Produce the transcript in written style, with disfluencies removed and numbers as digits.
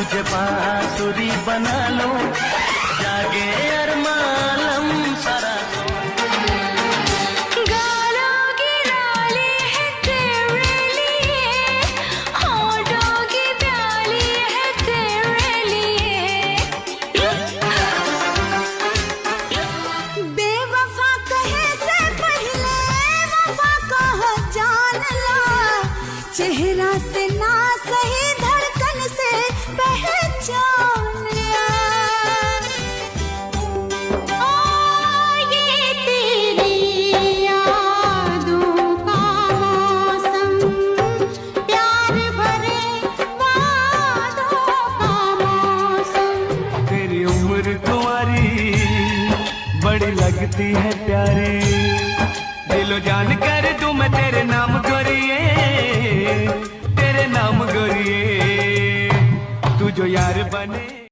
तुझे बांसुरी बना लो, जागे अरमालम सारा। गालों की डाली है तेरे लिए, होठों की प्याली है तेरे लिए। बेवफा कहे से पहले वफा कहो जान ला, चेहरा से ना सही धड़कन से पहचान लिया। ओ ये तेरी यादों का मौसम, प्यार भरे वादों का मौसम। तेरी उम्र कुंवारी बड़ी लगती है प्यारी, दिलो जान कर दूं मैं तेरे नाम